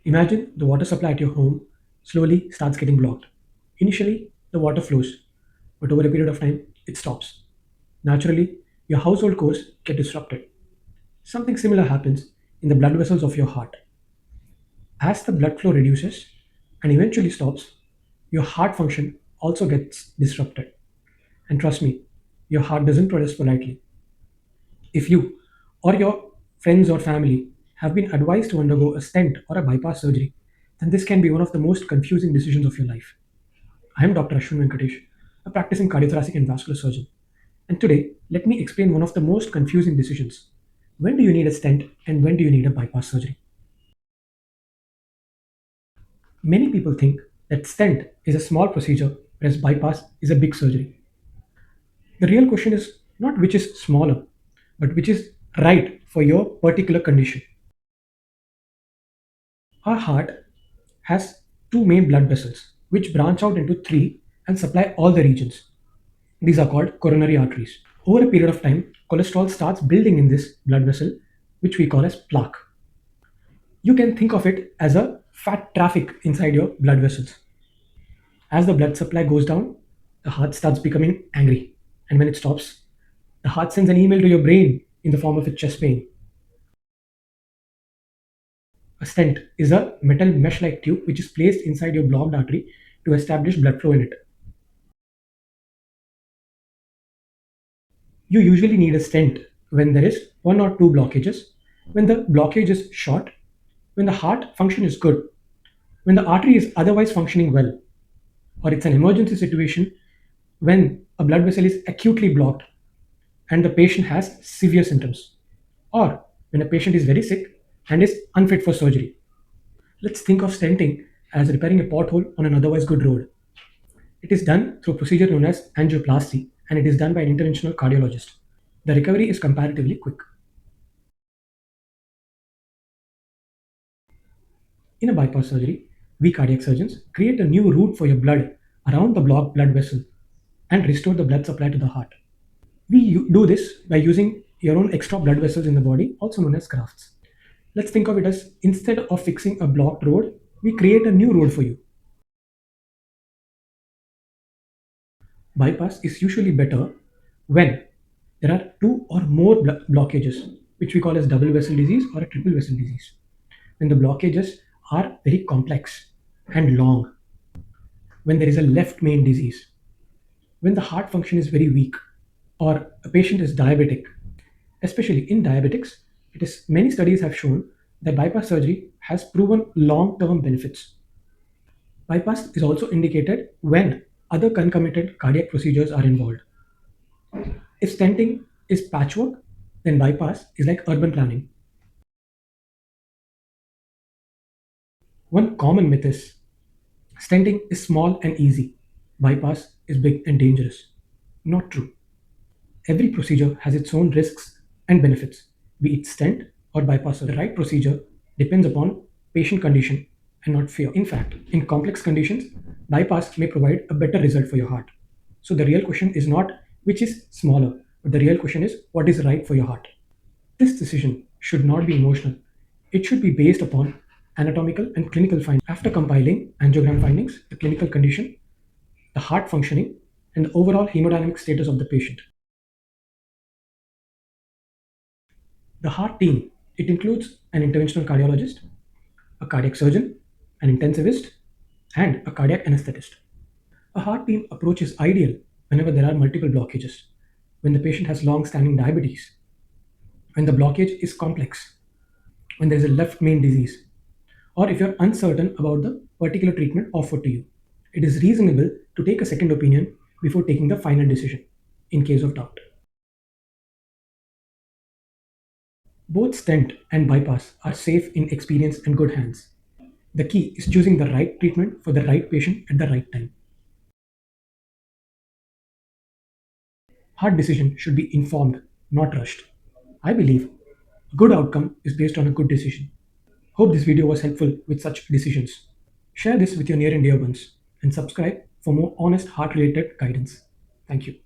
Imagine the water supply at your home slowly starts getting blocked. Initially, the water flows, but over a period of time, it stops. Naturally, your household chores get disrupted. Something similar happens in the blood vessels of your heart. As the blood flow reduces and eventually stops, your heart function also gets disrupted. And trust me, your heart doesn't protest politely. If you or your friends or family have been advised to undergo a stent or a bypass surgery, then this can be one of the most confusing decisions of your life. I am Dr. Ashwin Venkatesh, a practicing cardiothoracic and vascular surgeon. And today, let me explain one of the most confusing decisions. When do you need a stent and when do you need a bypass surgery? Many people think that stent is a small procedure, whereas bypass is a big surgery. The real question is not which is smaller, but which is right for your particular condition. Our heart has two main blood vessels, which branch out into three and supply all the regions. These are called coronary arteries. Over a period of time, cholesterol starts building in this blood vessel, which we call as plaque. You can think of it as a fat traffic inside your blood vessels. As the blood supply goes down, the heart starts becoming angry. And when it stops, the heart sends an email to your brain in the form of a chest pain. A stent is a metal mesh like tube which is placed inside your blocked artery to establish blood flow in it. You usually need a stent when there is one or two blockages, when the blockage is short, when the heart function is good, when the artery is otherwise functioning well, or it's an emergency situation when a blood vessel is acutely blocked and the patient has severe symptoms, or when a patient is very sick and is unfit for surgery. Let's think of stenting as repairing a pothole on an otherwise good road. It is done through a procedure known as angioplasty and it is done by an interventional cardiologist. The recovery is comparatively quick. In a bypass surgery, we cardiac surgeons create a new route for your blood around the blocked blood vessel and restore the blood supply to the heart. We do this by using your own extra blood vessels in the body, also known as grafts. Let's think of it as instead of fixing a blocked road, we create a new road for you. Bypass is usually better when there are two or more blockages, which we call as double vessel disease or a triple vessel disease. When the blockages are very complex and long, when there is a left main disease, when the heart function is very weak, or a patient is diabetic. Especially in diabetics, it is many studies have shown that bypass surgery has proven long-term benefits. Bypass is also indicated when other concomitant cardiac procedures are involved. If stenting is patchwork, then bypass is like urban planning. One common myth is stenting is small and easy, bypass is big and dangerous. Not true. Every procedure has its own risks and benefits, be it stent or bypass. The right procedure depends upon patient condition and not fear. In fact, in complex conditions, bypass may provide a better result for your heart. So the real question is not which is smaller, but the real question is what is right for your heart. This decision should not be emotional. It should be based upon anatomical and clinical findings. After compiling angiogram findings, the clinical condition, the heart functioning, and the overall hemodynamic status of the patient. The heart team, it includes an interventional cardiologist, a cardiac surgeon, an intensivist, and a cardiac anesthetist. A heart team approach is ideal whenever there are multiple blockages, when the patient has long-standing diabetes, when the blockage is complex, when there is a left main disease, or if you're uncertain about the particular treatment offered to you. It is reasonable to take a second opinion before taking the final decision in case of doubt. Both stent and bypass are safe in experience and good hands. The key is choosing the right treatment for the right patient at the right time. Hard decision should be informed, not rushed. I believe a good outcome is based on a good decision. Hope this video was helpful with such decisions. Share this with your near and dear ones and subscribe for more honest heart related guidance. Thank you.